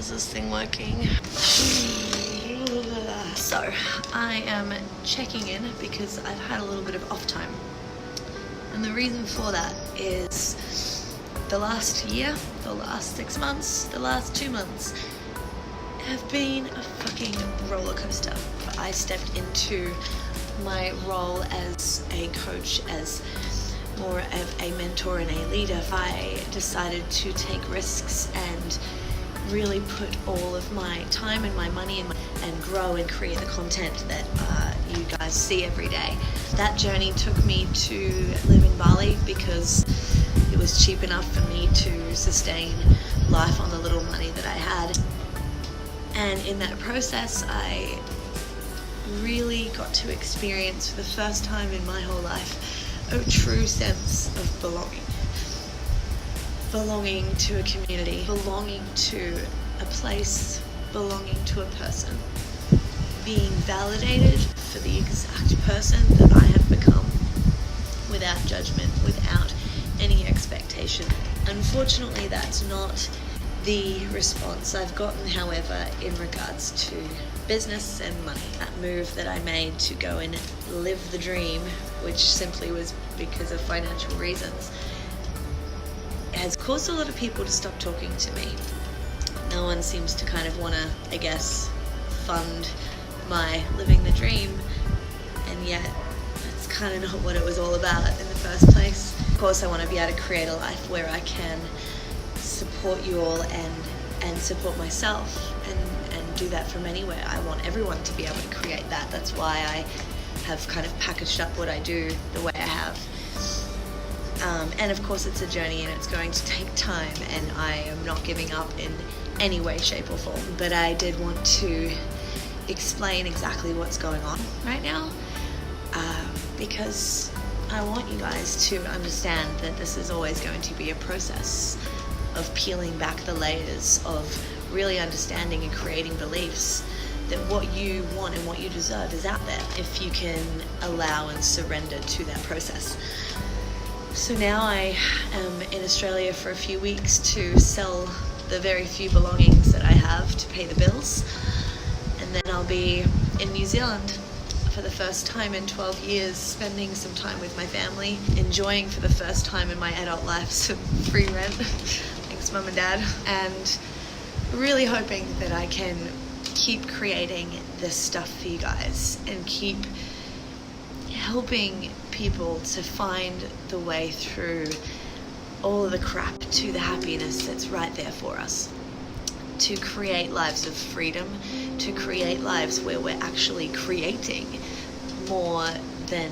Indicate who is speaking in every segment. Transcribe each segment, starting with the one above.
Speaker 1: Is this thing working? So, I am checking in because I've had a little bit of off time. And the reason for that is the last year, the last 6 months, the last 2 months have been a fucking roller coaster. I stepped into my role as a coach, as more of a mentor and a leader. I decided to take risks and really put all of my time and my money and grow and create the content that you guys see every day. That journey took me to live in Bali because it was cheap enough for me to sustain life on the little money that I had. And in that process, I really got to experience for the first time in my whole life a true sense of belonging. Belonging to a community, belonging to a place, belonging to a person. Being validated for the exact person that I have become without judgment, without any expectation. Unfortunately, that's not the response I've gotten, however, in regards to business and money. That move that I made to go and live the dream, which simply was because of financial reasons, has caused a lot of people to stop talking to me. No one seems to kind of want to, I guess, fund my living the dream, and yet that's kind of not what it was all about in the first place. Of course, I want to be able to create a life where I can support you all and support myself and do that from anywhere. I want everyone to be able to create that. That's why I have kind of packaged up what I do the way I have. And of course it's a journey and it's going to take time, and I am not giving up in any way, shape or form. But I did want to explain exactly what's going on right now because I want you guys to understand that this is always going to be a process of peeling back the layers, of really understanding and creating beliefs that what you want and what you deserve is out there if you can allow and surrender to that process. So now I am in Australia for a few weeks to sell the very few belongings that I have to pay the bills, and then I'll be in New Zealand for the first time in 12 years, spending some time with my family, enjoying for the first time in my adult life some free rent. Thanks, Mum and Dad. And really hoping that I can keep creating this stuff for you guys and keep helping people to find the way through all of the crap to the happiness that's right there for us. To create lives of freedom, to create lives where we're actually creating more than,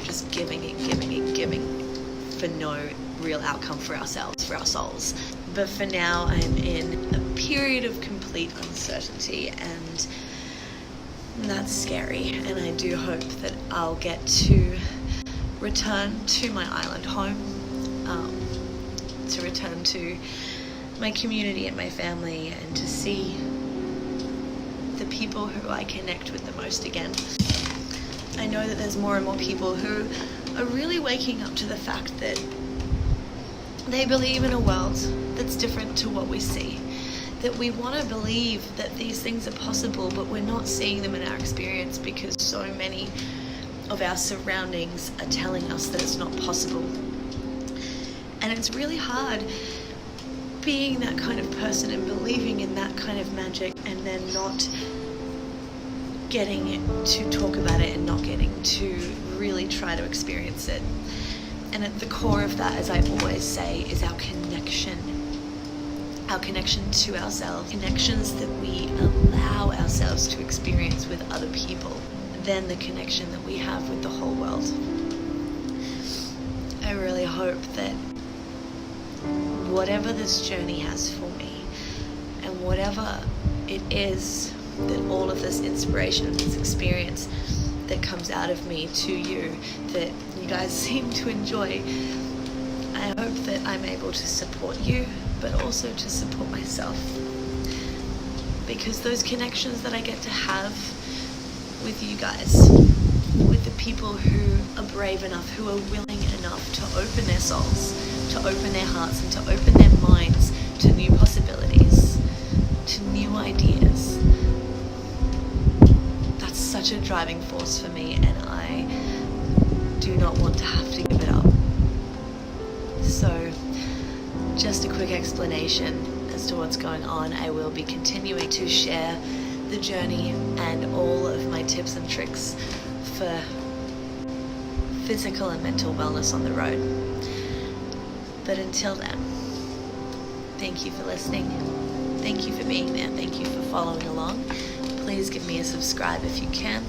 Speaker 1: just giving and giving for no real outcome for ourselves, for our souls. But for now, I'm in a period of complete uncertainty, and that's scary. And I do hope that I'll get to return to my island home, to return to my community and my family, and to see the people who I connect with the most again. I know that there's more and more people who are really waking up to the fact that they believe in a world that's different to what we see. That we want to believe that these things are possible, but we're not seeing them in our experience because so many of our surroundings are telling us that it's not possible. And it's really hard being that kind of person and believing in that kind of magic, and then not getting to talk about it and not getting to really try to experience it. And at the core of that, as I always say, is our connection to ourselves, connections that we allow ourselves to experience with other people, then the connection that we have with the whole world. I really hope that whatever this journey has for me, and whatever it is that all of this inspiration, this experience that comes out of me to you, that you guys seem to enjoy, I hope that I'm able to support you, but also to support myself. Because those connections that I get to have with you guys, with the people who are brave enough, who are willing enough to open their souls, to open their hearts, and to open their minds to new possibilities, to such a driving force for me, and I do not want to have to give it up. So, just a quick explanation as to what's going on. I will be continuing to share the journey and all of my tips and tricks for physical and mental wellness on the road. But until then, thank you for listening. Thank you for being there. Thank you for following along. Please give me a subscribe if you can.